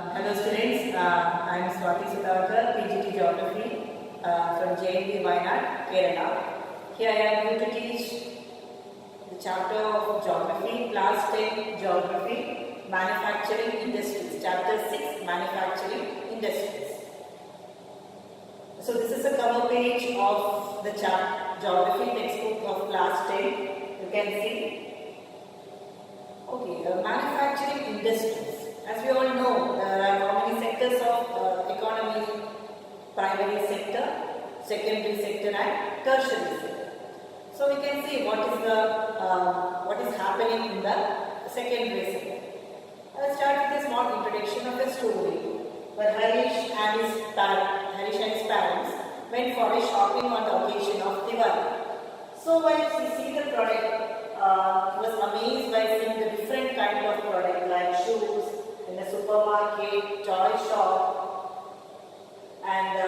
Hello students, I am Swati Sudhakar, PGT Geography from JNP Wayanad, Kerala. Here I am going to teach the chapter of Geography, Class 10 Geography, Manufacturing Industries, Chapter 6 Manufacturing Industries. So this is a cover page of the Geography textbook of Class 10. You can see. Okay, manufacturing industries. As we all know, there are how many sectors of economy: primary sector, secondary sector, and tertiary sector. So we can see what is happening in the secondary sector. I will start with a small introduction of a story where Harish and his parents went for a shopping on the occasion of Diwali. So while he see the product, he was amazed by seeing the different kind of product like shoes in a supermarket, toy shop, and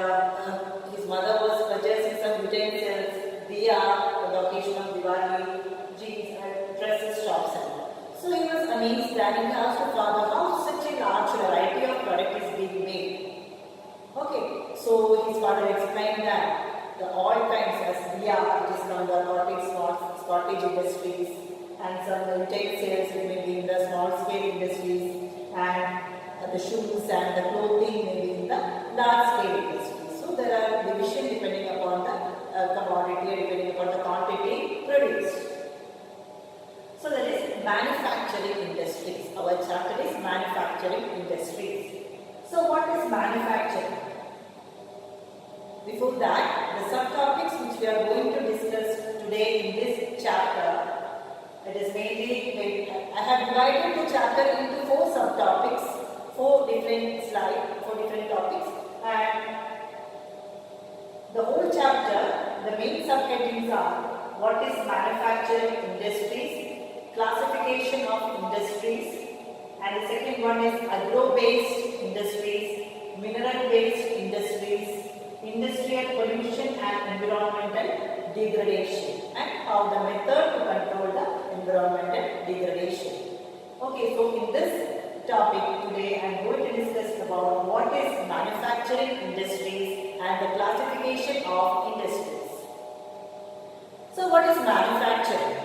his mother was purchasing some utensils, diya for the occasion of Diwali, jeans and dresses shops. So he was amazed and he asked the father how such a large variety of product is being made. Okay, so his father explained that all kinds as diya, it is from the cottage industries, and some utensils, it may be in the small scale industries, and the shoes and the clothing may be in the large scale industries. So there are division depending upon the commodity, depending upon the quantity produced. So that is manufacturing industries. Our chapter is manufacturing industries. So what is manufacturing? Before that, the subtopics which we are going to discuss today in this chapter, it is mainly, I have divided the chapter into 4 subtopics, 4 different slides, 4 different topics, and the whole chapter, the main subheadings are what is manufacturing industries, classification of industries, and the second one is agro-based industries, mineral-based industries, industrial pollution and environmental degradation, and how the method to control the environmental degradation. Okay, so in this topic today I am going to discuss about what is manufacturing industries and the classification of industries. So what is manufacturing?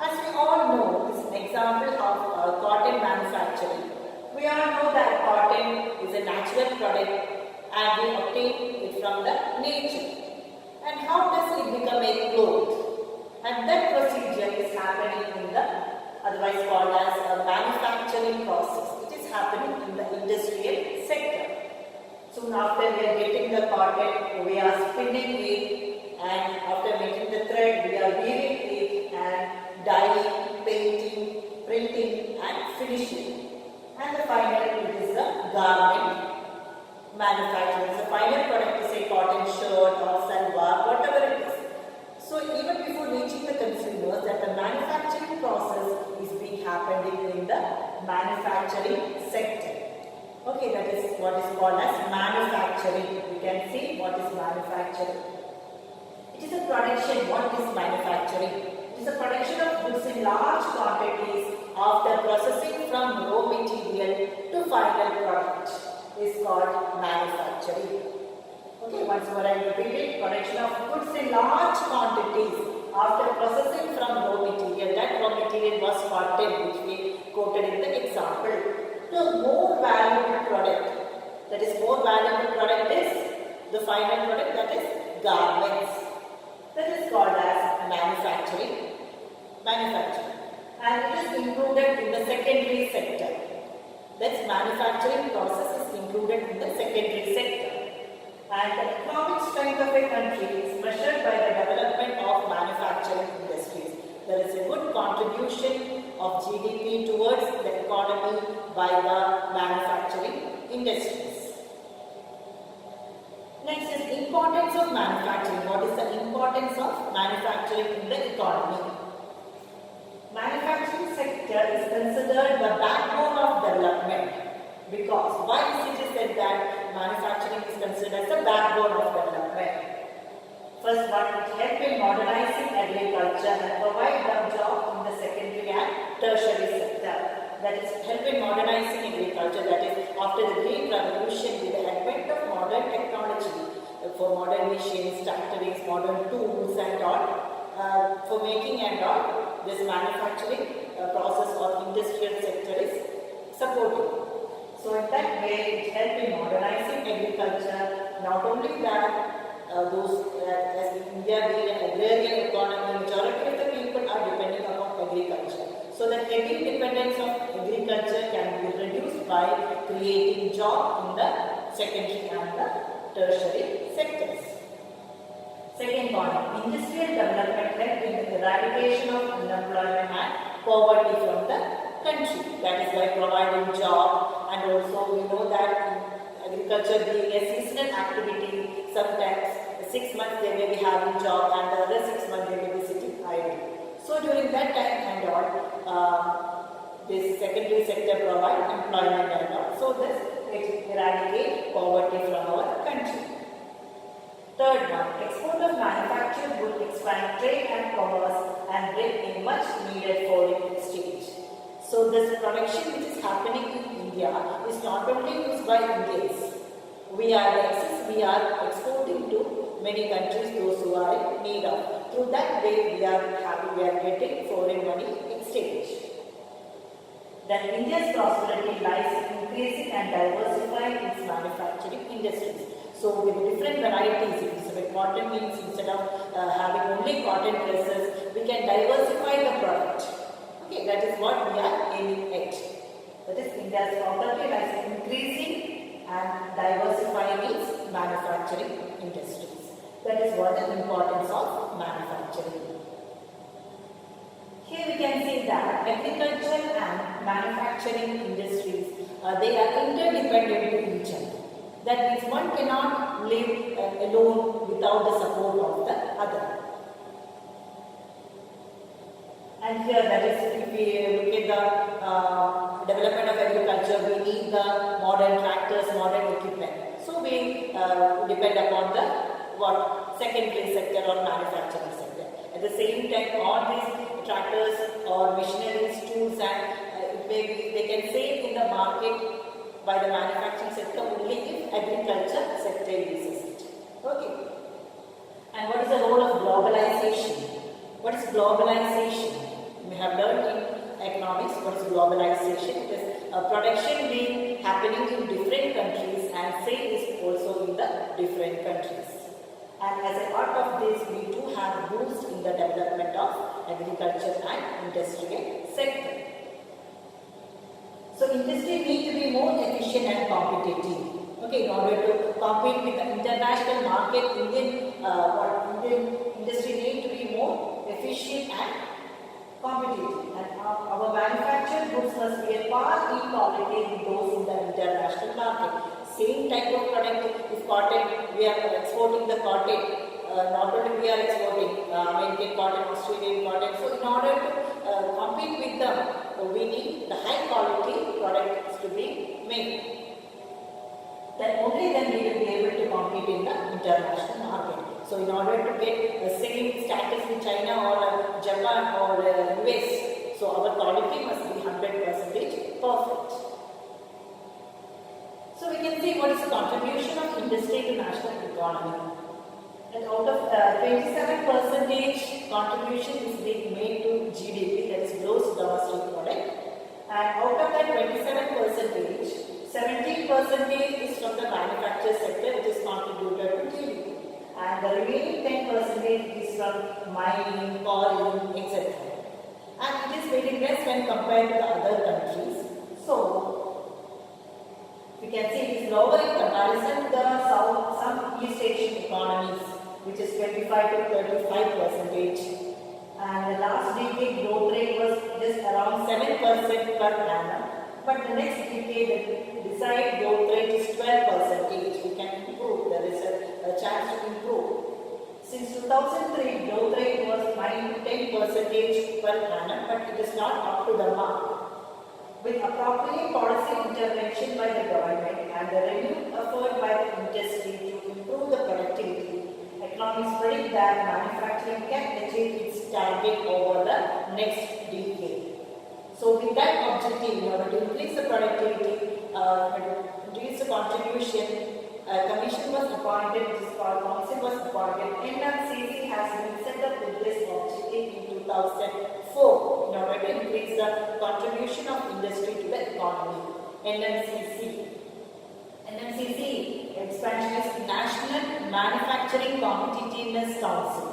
As we all know, this is an example of cotton manufacturing. We all know that cotton is a natural product and we obtain it from the nature. And how does it become a cloth? And that procedure is happening in the otherwise called as a manufacturing process. It is happening in the industrial sector. Soon after we are getting the cotton, we are spinning it, and after making the thread, we are weaving it and dyeing, painting, printing and finishing. And the final, it is the garment manufacturing. The final product is a cotton shirt or salwar, whatever it is. So even before reaching the consumers, that the manufacturing process is being happening in the manufacturing sector. Okay, that is what is called as manufacturing. You can see what is manufacturing. It is a production. What is manufacturing? It is a production of goods in large quantities after processing from raw material to final product is called manufacturing. Okay, once more I repeat it. Production of goods in large quantities after processing from raw material. That raw material was cotton, which we quoted in the example, to more valuable product. That is, more valuable product is the final product, that is garments. That is called as manufacturing. And it is included in the secondary sector. That's manufacturing process is included in the secondary sector. And the economic strength of a country is measured by the development of manufacturing industries. There is a good contribution of GDP towards the economy by the manufacturing industries. Next is importance of manufacturing. What is the importance of manufacturing in the economy? Manufacturing sector is considered the backbone of development. Because why is it said that manufacturing is considered as the backbone of development? First one, it helps in modernizing agriculture and provide job in the secondary and tertiary sector. that is help in modernizing agriculture, that is after the Great Revolution with the advent of modern technology for modern machines, tractors, modern tools and all, for making and all, this manufacturing process or industrial sector is supported. So in that way it helped in modernizing agriculture. Not only that, as India being an agrarian economy, majority of the people are depending upon agriculture. So the heavy dependence of agriculture can be reduced by creating jobs in the secondary and the tertiary sectors. Second point, industrial development helped in the eradication of unemployment and poverty from the country. That is by providing job, and also we know that agriculture being a seasonal activity, sometimes 6 months they may be having job and the other 6 months they may be sitting idle. So during that time and all, this secondary sector provide employment and all. So this eradicate poverty from our country. Third one, export of manufactured goods expand trade and commerce and bring in much needed foreign exchange. So this production which is happening in India is not only used by Indians. We are exporting to many countries, those who are in need of. Through that way we are getting foreign money exchange. Then India's prosperity lies in increasing and diversifying its manufacturing industries. So with different varieties, so cotton means instead of having only cotton dresses, we can diversify the product. Okay, that is what we are aiming at. That is India's prosperity lies in increasing and diversifying its manufacturing industries. That is what the importance of manufacturing. Here we can see that agriculture and manufacturing industries, they are interdependent to each other. That means one cannot live alone without the support of the other. And here, that is, if we look at the development of agriculture, we need the modern tractors, modern equipment. So we depend upon the secondary sector or manufacturing sector. At the same time, all these tractors or machineries, tools, and they can save in the market by the manufacturing sector only if agriculture sector uses it. Okay. And what is the role of globalization? What is globalization? We have learned in economics what is globalization. It is production being happening in different countries and sale is also in the different countries. And as a part of this, we do have boost in the development of agriculture and industrial sector. So industry needs to be more efficient and competitive. Okay, in order to compete with the international market, Indian industry needs to be more efficient and competitive. And our manufactured goods must be a par in quality with those in the international market. Same type of product, if cotton, we are exporting the cotton, not only we are exporting American cotton, Australian cotton. So in order to compete with them, we need the high quality products to be made. Then only then we will be able to compete in the international market. So in order to get the same status in China or Japan or US, so our quality must be 100% perfect. So we can see what is the contribution of industry to national economy. And out of 27% contribution is being made to GDP, that is gross domestic product. And out of that 27%, 17% is from the manufacturing sector, which is contributed to GDP. And the remaining 10% is from mining, quarrying, etc. And it is very less when compared to the other countries. So we can see it is lower in comparison to the some East Asian economies, which is 25 to 35%. And the last decade growth rate was just around 7% per annum. But the next decade, the desired growth rate is 12%. We can improve. There is a chance to improve. Since 2003, growth rate was 9 to 10% per annum, but it is not up to the mark. With appropriate policy intervention by the government and the renewed effort by the industry to improve the productivity, economists predict that manufacturing can achieve its target over the next decade. So with that objective, in order to increase the productivity, increase the contribution, a commission was appointed, which is called council was appointed. NCERT has been set up with this objective in 2004 in order to increase the contribution of industry to the economy. NCERT. Expansion is National Manufacturing Competitiveness Council.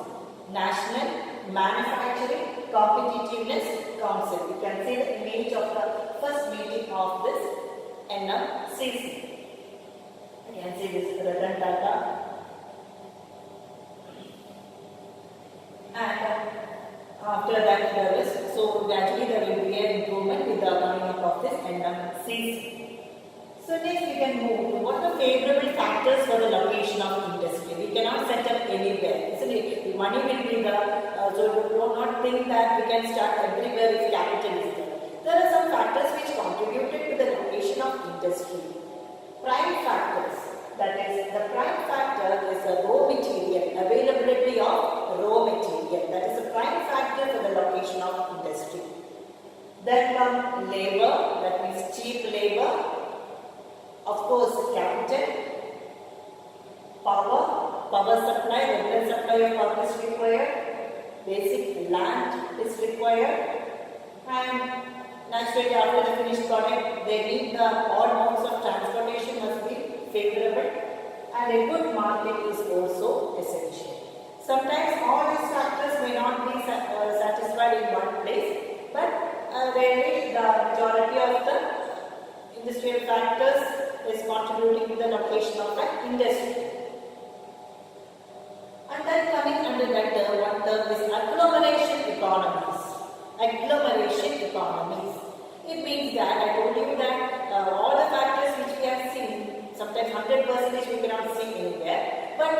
National Manufacturing Competitiveness Council. You can see the image of the first meeting of this NCERT. You can see this ratan data. And after that there is, so gradually there will be an improvement with the coming up of this NCERT. So next we can move to what are the favorable factors for the location of industry. We cannot set up anywhere. Isn't it? Money will be there. So do not think that we can start everywhere if capital is there. There are some factors which contributed to the location of industry. Prime factors. That is, the prime factor is the raw material, availability of raw material. That is the prime factor for the location of industry. Then come labor, that means cheap labor. Of course, capital, power supply, regular supply of power is required, basic land is required, and naturally after the finished product, they need all modes of transportation must be favorable, and a good market is also essential. Sometimes all these factors may not be satisfied in one place, but rarely the majority of the industrial factors is contributing to the location of the industry. And then coming under that term, one term is agglomeration economies. Agglomeration economies. It means that I told you that all the factors which we have seen, sometimes 100% we cannot see anywhere, but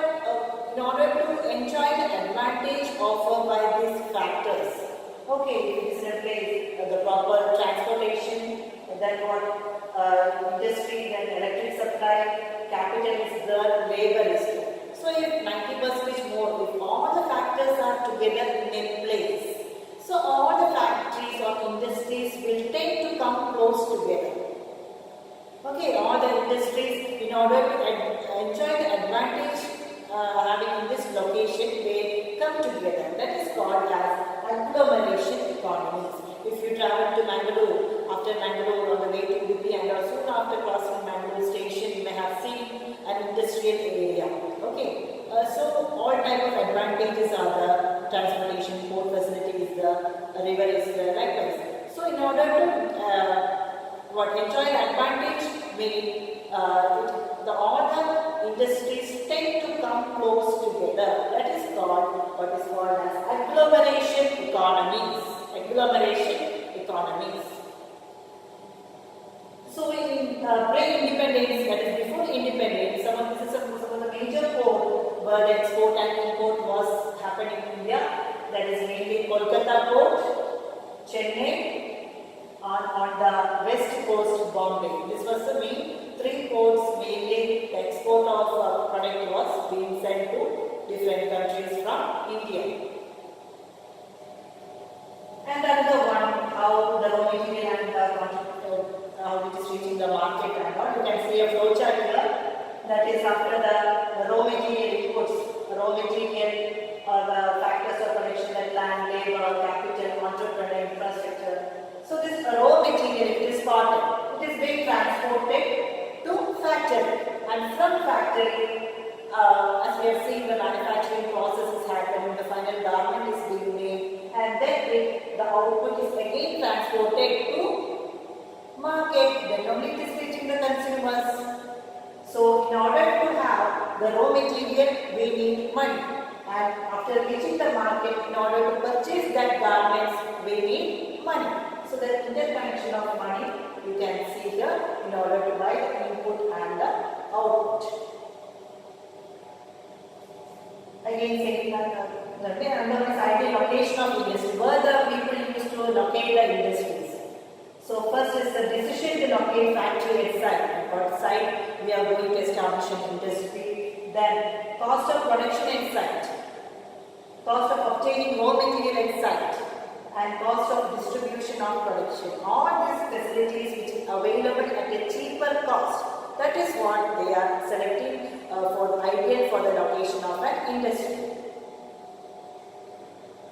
in order to enjoy the advantage offered by these factors, okay, it is in place the proper transportation, then what industry, then electric supply, capital is there, labor is there. So if 90% more, if all the factors are together in a place, so all the factories or industries will tend to come close together. Okay, all the industries, in order to enjoy the advantage having in this location, they come together. That is called as agglomeration economies. If you travel to Mangalore, after Mangalore on the way to Udupi, and soon after crossing Mangalore station, you may have seen an industrial area. Okay, so all type of advantages are the transportation, port facility is the river is there, likewise. So in order to enjoy the advantage, all the industries tend to come close together. That is called what is called as agglomeration economies. Agglomeration economies. So in pre-independence, that is before independence, some of the major port where the export and import was happening in India. That is mainly Kolkata port, Chennai, on the west coast Bombay. This was the main three ports. Mainly the export of product was being sent to different countries from India. And another one, how the raw material and how it is reaching the market and all. You can see a flow chart here. That is after the raw material inputs, raw material or the factors of production like land, labor, capital, entrepreneur, infrastructure. So this raw material, it is cotton. It is being transported to factory, and from factory, as we have seen, the manufacturing process is happening, the final garment is being made, and then the output is again transported to market, then only it is reaching the consumers. So in order to have the raw material, we need money, and after reaching the market, in order to purchase that garments, we need money. So the interconnection of money you can see here in order to buy the input and the output. Again, saying that another is ideal location of industry, where the people used to locate the industries. So first is the decision to locate factory at site. What site we are going to establish an industry. Then cost of production at site, cost of obtaining raw material at site, and cost of distribution of production. All these facilities which is available at a cheaper cost. That is what they are selecting for ideal for the location of an industry.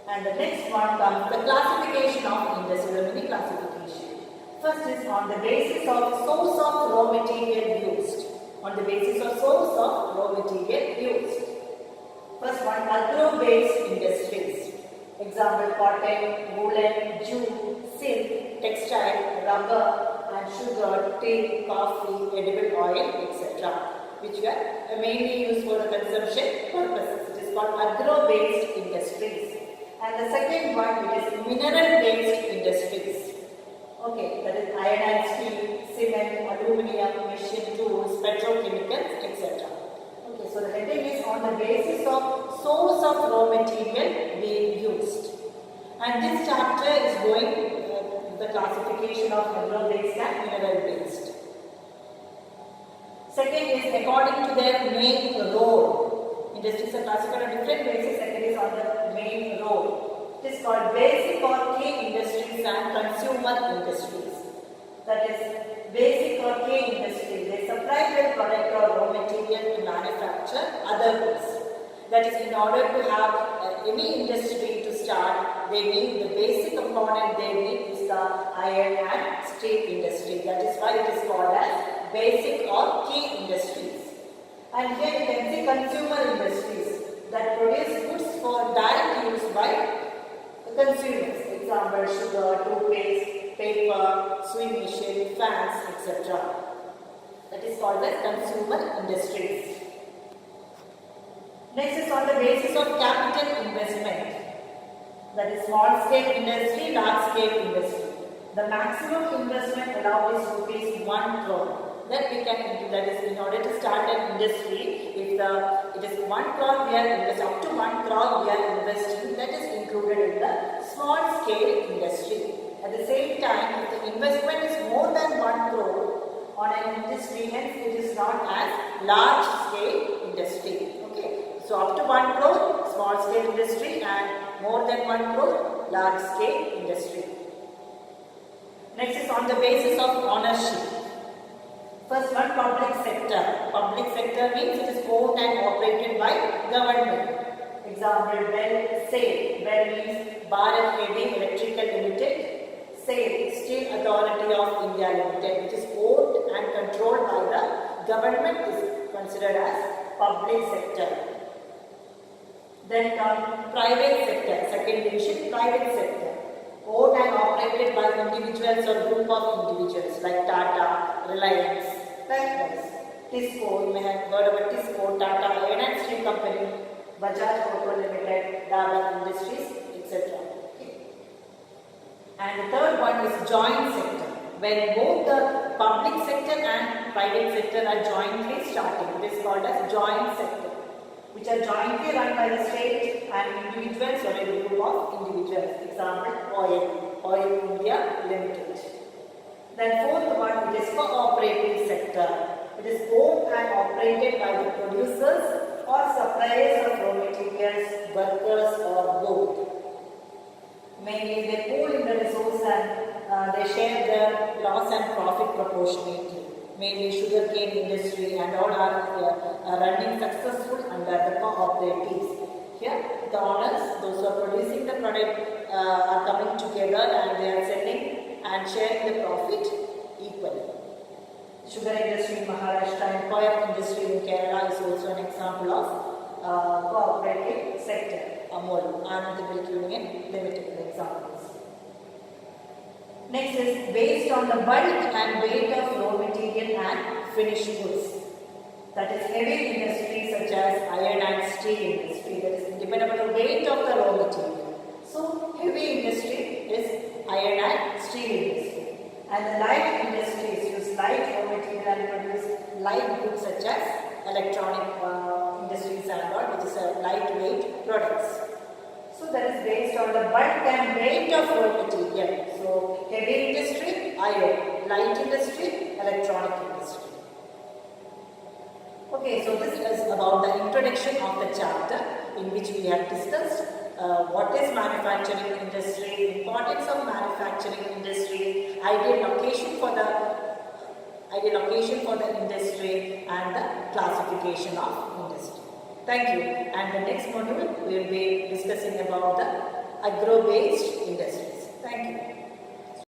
And the next one comes the classification of industry, the mini classification. First is on the basis of source of raw material used. On the basis of source of raw material used. First one, agro-based industries. Example, cotton, woolen, jute, silk, textile, rubber, and sugar, tea, coffee, edible oil, etc. which are mainly used for the consumption purposes. It is called agro-based industries. And the second one, it is mineral-based industries. Okay, that is iron and steel, cement, aluminium, machine tools, petrochemicals, etc. Okay, so the heading is on the basis of source of raw material being used. And this chapter is going the classification of agro-based and mineral-based. Second is according to their main role. Industries are classified on different bases. Second is on the main role. It is called basic or key industries and consumer industries. That is basic or key industry. They supply their product or raw material to manufacture other goods. That is, in order to have any industry to start, they need the basic component they need is the iron and steel industry. That is why it is called as basic or key industries. And here you can see consumer industries that produce goods for direct use by the consumers. Example, sugar, toothpaste, paper, sewing machine, fans, etc. That is called as consumer industries. Next is on the basis of capital investment. That is small scale industry, large scale industry. The maximum investment allowed is rupees 1 crore. That we can do, that is in order to start an industry, if it is 1 crore we are investing, up to 1 crore we are investing, that is included in the small scale industry. At the same time, if the investment is more than 1 crore on an industry, hence it is not as large scale industry. Okay. So up to 1 crore, small scale industry, and more than 1 crore, large scale industry. Next is on the basis of ownership. First one, public sector. Public sector means it is owned and operated by government. Example, BEL, SAIL. BEL means Bharat Heavy Electrical Limited. SAIL, Steel Authority of India Limited, which is owned and controlled by the government, is considered as public sector. Then comes private sector, second division, private sector. Owned and operated by individuals or group of individuals like Tata, Reliance, likewise. Tisco, you may have heard about Tisco, Tata Iron and Steel Company, Bajaj Auto Limited, Dabur Industries, etc. Okay. And the third one is joint sector, when both the public sector and private sector are jointly starting. It is called as joint sector, which are jointly run by the state and individuals or a group of individuals. Example, Oil India Limited. Then fourth one, it is cooperative sector. It is owned and operated by the producers or suppliers of raw materials, workers or both. Mainly they pool in the resource and they share their loss and profit proportionately. Mainly sugarcane industry and all are running successful under the cooperatives. Here the owners, those who are producing the product are coming together and they are selling and sharing the profit equally. Sugar industry in Maharashtra and coir industry in Kerala is also an example of cooperative sector. Amul, Anand Milk Union Limited examples. Next is based on the bulk and weight of raw material and finished goods. That is heavy industry such as iron and steel industry, that is dependent on the weight of the raw material. So heavy industry is iron and steel industry. And the light industries use light raw material and produce light goods such as electronic industries and all, which is a lightweight products. So that is based on the bulk and weight of raw material. So heavy industry, iron, light industry, electronic industry. Okay, so this is about the introduction of the chapter in which we have discussed what is manufacturing industry, importance of manufacturing industry, ideal location for the industry, and the classification of industry. Thank you. And the next module we will be discussing about the agro-based industries. Thank you.